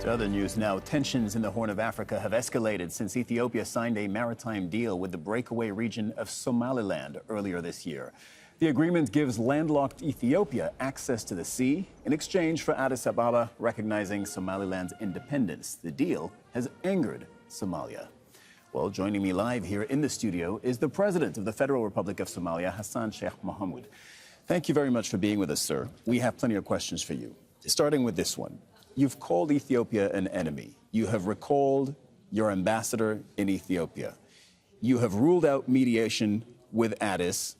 To other news now, tensions in the Horn of Africa have escalated since Ethiopia signed a maritime deal with the breakaway region of Somaliland earlier this year. The agreement gives landlocked Ethiopia access to the sea in exchange for Addis Ababa recognizing Somaliland's independence. The deal has angered Somalia. Well, joining me live here in the studio is the President of the Federal Republic of Somalia, Hassan Sheikh Mohamud. Thank you very much for being with us, sir. We have plenty of questions for you. Starting with this one. You've called Ethiopia an enemy. You have recalled your ambassador in Ethiopia. You have ruled out mediation with Addis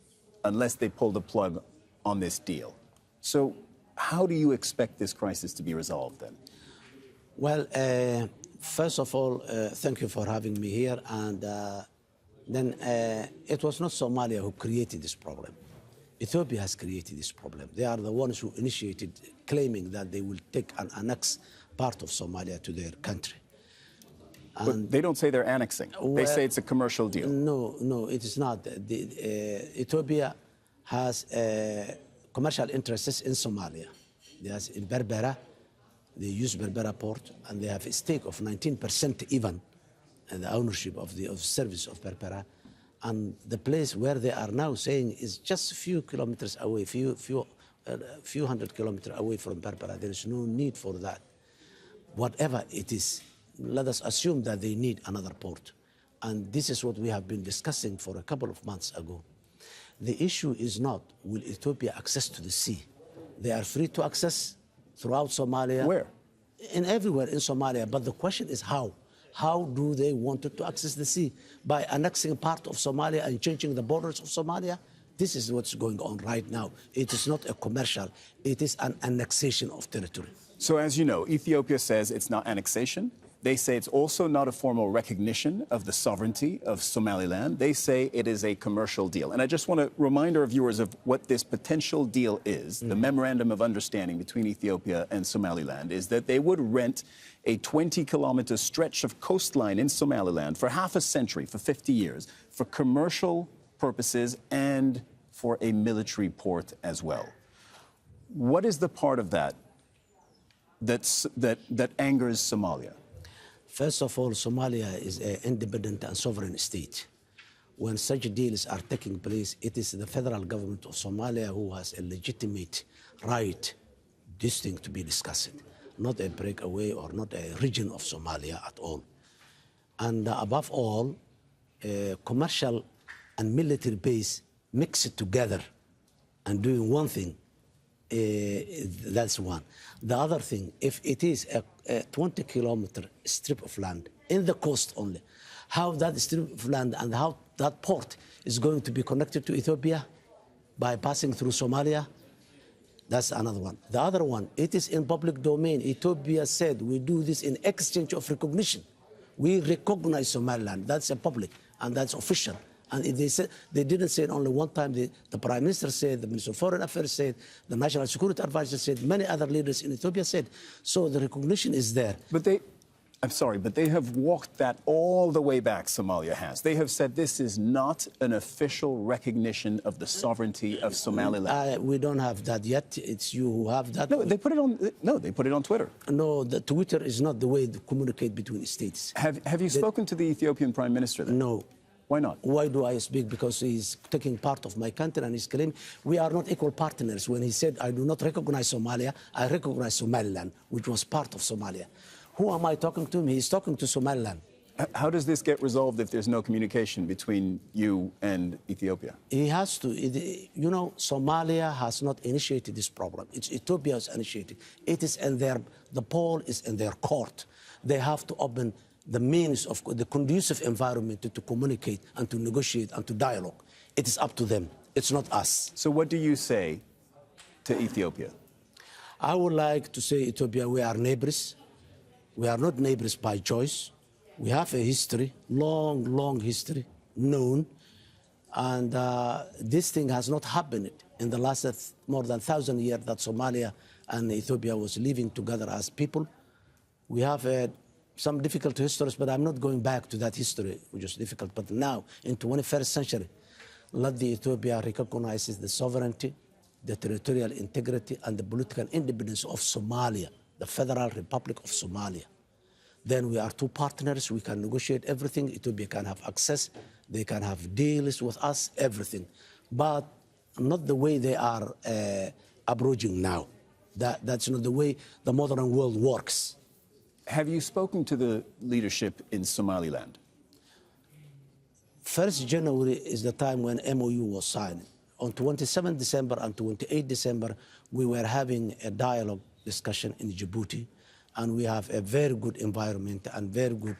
unless they pull the plug on this deal. So how do you expect this crisis to be resolved then? Well, first of all, thank you for having me here. And then it was not Somalia who created this problem. Ethiopia has created this problem. They are the ones who initiated claiming that they will take and annex part of Somalia to their country. But they don't say they're annexing. Well, they say it's a commercial deal. No, it is not. Ethiopia has commercial interests in Somalia. There's in Berbera. They use Berbera port, and they have a stake of 19% even in the ownership of the service of Berbera. And the place where they are now saying is just a few kilometers away, few hundred kilometers away from Berbera. There is no need for that. Whatever it is, let us assume that they need another port. And this is what we have been discussing for a couple of months ago. The issue is not, will Ethiopia access to the sea? They are free to access throughout Somalia. Where? Everywhere in Somalia. But the question is how? How do they want to access the sea? By annexing part of Somalia and changing the borders of Somalia? This is what's going on right now. It is not a commercial. It is an annexation of territory. So as you know, Ethiopia says it's not annexation. They say it's also not a formal recognition of the sovereignty of Somaliland. They say it is a commercial deal. And I just want to remind our viewers of what this potential deal is. The memorandum of understanding between Ethiopia and Somaliland is that they would rent a 20-kilometer stretch of coastline in Somaliland for half a century, for 50 years, for commercial purposes and for a military port as well. What is the part of that that angers Somalia? First of all, Somalia is an independent and sovereign state. When such deals are taking place, it is the federal government of Somalia who has a legitimate right this thing to be discussed, not a breakaway or not a region of Somalia at all. And above all, commercial and military base mixed together and doing one thing, that's one. The other thing, if it is a 20-kilometer strip of land in the coast only, how that strip of land and how that port is going to be connected to Ethiopia by passing through Somalia, that's another one. The other one, it is in public domain. Ethiopia said we do this in exchange of recognition. We recognize Somaliland. That's a public and that's official. And they said, they didn't say it only one time. The Prime Minister said, the Minister of Foreign Affairs said, the National Security Advisor said, many other leaders in Ethiopia said. So the recognition is there. But I'm sorry, but they have walked that all the way back, Somalia has. They have said this is not an official recognition of the sovereignty of Somaliland. We don't have that yet. It's you who have that. No, they put it on Twitter. No, the Twitter is not the way to communicate between states. Have you spoken to the Ethiopian Prime Minister then? No. Why not? Why do I speak? Because he's taking part of my country and he's claiming we are not equal partners. When he said, I do not recognize Somalia, I recognize Somaliland, which was part of Somalia. Who am I talking to? He's talking to Somaliland. How does this get resolved if there's no communication between you and Ethiopia? He has to. You know, Somalia has not initiated this problem. It's Ethiopia has initiated. It is in the ball is in their court. They have to open the means of the conducive environment to communicate and to negotiate and to dialogue. It is up to them. It's not us. So what do you say to Ethiopia? I would like to say, Ethiopia, we are neighbors. We are not neighbors by choice. We have a history, long history, known. And this thing has not happened in the last more than 1,000 years that Somalia and Ethiopia was living together as people. We have some difficult histories, but I'm not going back to that history, which is difficult. But now, in 21st century, let the Ethiopia recognizes the sovereignty, the territorial integrity, and the political independence of Somalia, the Federal Republic of Somalia. Then we are two partners. We can negotiate everything. Ethiopia can have access. They can have deals with us, everything. But not the way they are approaching now. That's not the way the modern world works. Have you spoken to the leadership in Somaliland? 1st January is the time when MOU was signed. On 27 December and 28 December, we were having a dialogue discussion in Djibouti, and we have a very good environment and very good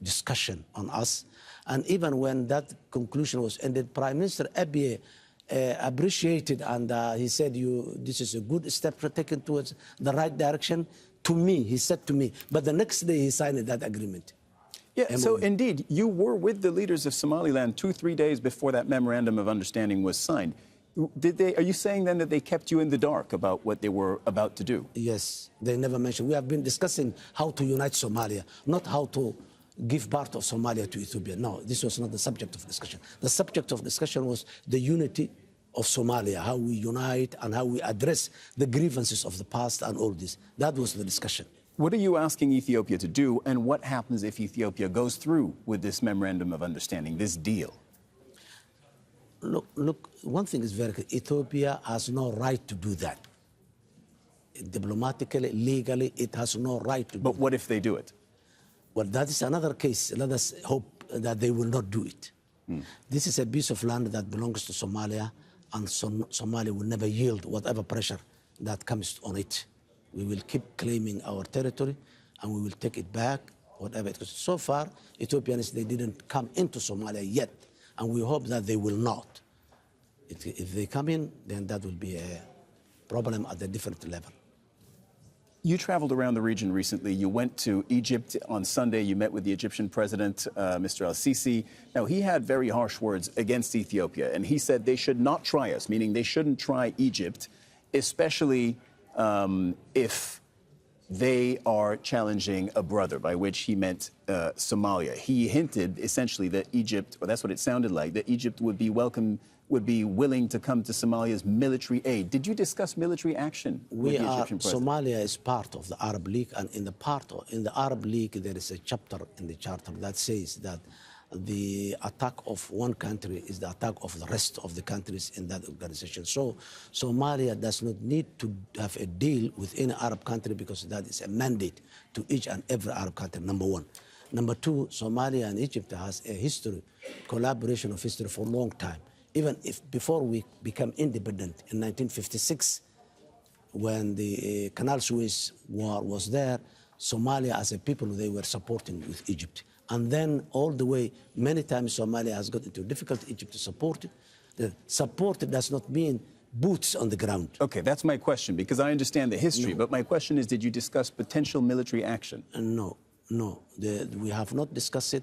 discussion on us. And even when that conclusion was ended, Prime Minister Abiy appreciated, and he said, this is a good step taken towards the right direction. To me, he said to me, but the next day he signed that agreement. Yeah, so indeed, you were with the leaders of Somaliland 2-3 days before that memorandum of understanding was signed. Are you saying then that they kept you in the dark about what they were about to do? Yes, they never mentioned. We have been discussing how to unite Somalia, not how to give part of Somalia to Ethiopia. No, this was not the subject of discussion. The subject of discussion was the unity of Somalia, how we unite and how we address the grievances of the past and all this. That was the discussion. What are you asking Ethiopia to do, and what happens if Ethiopia goes through with this memorandum of understanding, this deal? Look, one thing is very clear. Ethiopia has no right to do that. Diplomatically, legally, it has no right to do that. But what if they do it? Well, that is another case. Let us hope that they will not do it. This is a piece of land that belongs to Somalia, and Somalia will never yield whatever pressure that comes on it. We will keep claiming our territory, and we will take it back, whatever it is. So far, Ethiopians, they didn't come into Somalia yet, and we hope that they will not. If they come in, then that will be a problem at a different level. You traveled around the region recently. You went to Egypt on Sunday. You met with the Egyptian president, Mr. al-Sisi. Now, he had very harsh words against Ethiopia, and he said they should not try us, meaning they shouldn't try Egypt, especially if they are challenging a brother, by which he meant Somalia. He hinted essentially that Egypt, or that's what it sounded like, that Egypt would be willing to come to Somalia's military aid. Did you discuss military action with the Egyptian president? Somalia is part of the Arab League, and in the Arab League there is a chapter in the charter that says that the attack of one country is the attack of the rest of the countries in that organization. So Somalia does not need to have a deal with any Arab country because that is a mandate to each and every Arab country, number one. Number two, Somalia and Egypt has a history, collaboration of history for a long time. Even if before we became independent in 1956, when the Canal Suez War was there, Somalia as a people, they were supporting with Egypt. And then all the way, many times Somalia has got into difficulty, Egypt to support it. The support does not mean boots on the ground. Okay, that's my question, because I understand the history, but my question is, did you discuss potential military action? No. We have not discussed it.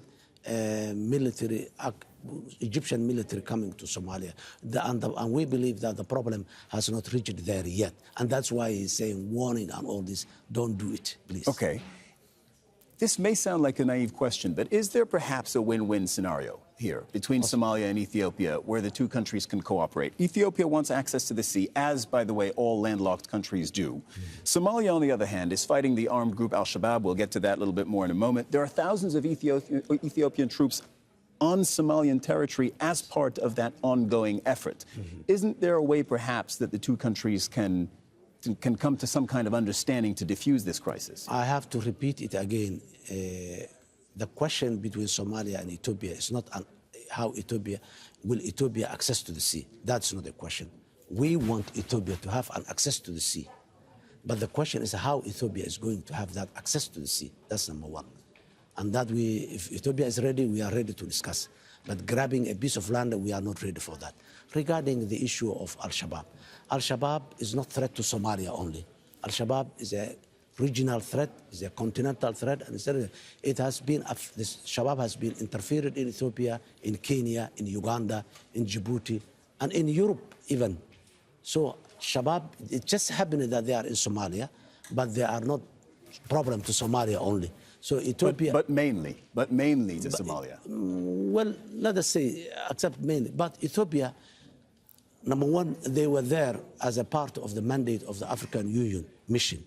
Egyptian military coming to Somalia. And we believe that the problem has not reached there yet. And that's why he's saying, warning and all this, don't do it, please. Okay. This may sound like a naive question, but is there perhaps a win-win scenario here between Somalia and Ethiopia where the two countries can cooperate? Ethiopia wants access to the sea, as, by the way, all landlocked countries do. Somalia, on the other hand, is fighting the armed group al-Shabaab. We'll get to that a little bit more in a moment. There are thousands of Ethiopian troops on Somalian territory as part of that ongoing effort. Isn't there a way, perhaps, that the two countries can come to some kind of understanding to defuse this crisis? I have to repeat it again. The question between Somalia and Ethiopia is not how will Ethiopia access to the sea. That's not the question. We want Ethiopia to have an access to the sea. But the question is how Ethiopia is going to have that access to the sea. That's number one. And that if Ethiopia is ready, we are ready to discuss. But grabbing a piece of land, we are not ready for that. Regarding the issue of al-Shabaab, al-Shabaab is not a threat to Somalia only. Al-Shabaab is a regional threat, is a continental threat, and it has been, this Shabaab has been interfered in Ethiopia, in Kenya, in Uganda, in Djibouti, and in Europe even. So Shabaab, it just happened that they are in Somalia, but they are not a problem to Somalia only. So Ethiopia... But mainly to Somalia. Well, let us say, except mainly. But Ethiopia, number one, they were there as a part of the mandate of the African Union mission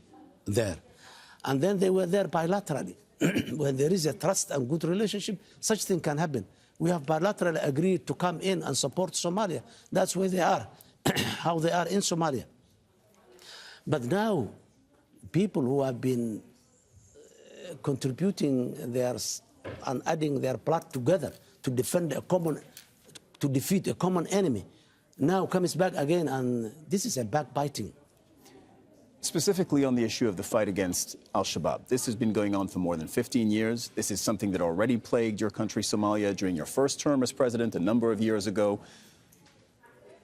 there. And then they were there bilaterally. When there is a trust and good relationship, such thing can happen. We have bilaterally agreed to come in and support Somalia. That's where they are, how they are in Somalia. But now, people who have been contributing and adding their blood together to defend to defeat a common enemy, now comes back again, and this is a backbiting. Specifically on the issue of the fight against al-Shabaab, this has been going on for more than 15 years. This is something that already plagued your country, Somalia, during your first term as president a number of years ago.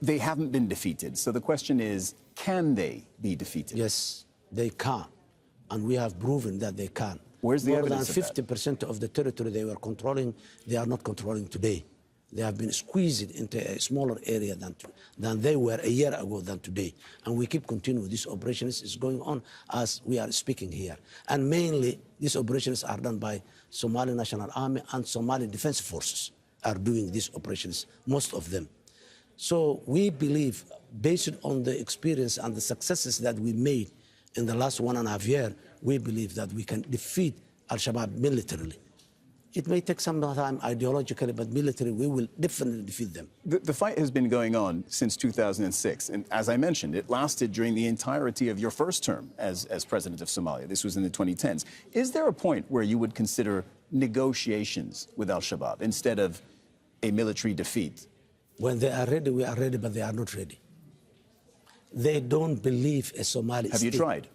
They haven't been defeated. So the question is, can they be defeated? Yes, they can. And we have proven that they can. Where's the evidence of that? More than 50% of the territory they were controlling, they are not controlling today. They have been squeezed into a smaller area than they were a year ago than today. And we keep continuing. These operations is going on as we are speaking here. And mainly, these operations are done by Somali National Army and Somali Defense Forces are doing these operations, most of them. So we believe, based on the experience and the successes that we made in the last 1.5 years, we believe that we can defeat al-Shabaab militarily. It may take some time ideologically, but militarily, we will definitely defeat them. The fight has been going on since 2006. And as I mentioned, it lasted during the entirety of your first term as president of Somalia. This was in the 2010s. Is there a point where you would consider negotiations with al-Shabaab instead of a military defeat? When they are ready, we are ready, but they are not ready. They don't believe a Somali Have state. you tried?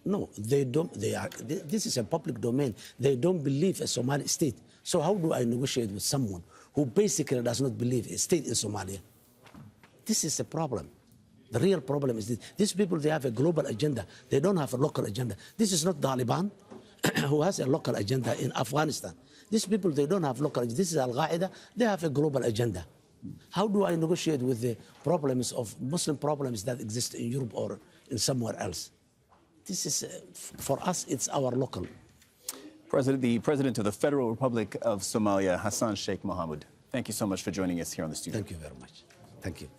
No, they don't. This is a public domain. They don't believe a Somali state. So how do I negotiate with someone who basically does not believe a state in Somalia? This is a problem. The real problem is this. These people, they have a global agenda. They don't have a local agenda. This is not Taliban, who has a local agenda in Afghanistan. These people, they don't have local agenda. This is Al-Qaeda. They have a global agenda. How do I negotiate with the problems of Muslim problems that exist in Europe or in somewhere else? This is, for us, it's our local. The President of the Federal Republic of Somalia, Hassan Sheikh Mohamud, thank you so much for joining us here on the studio. Thank you very much. Thank you.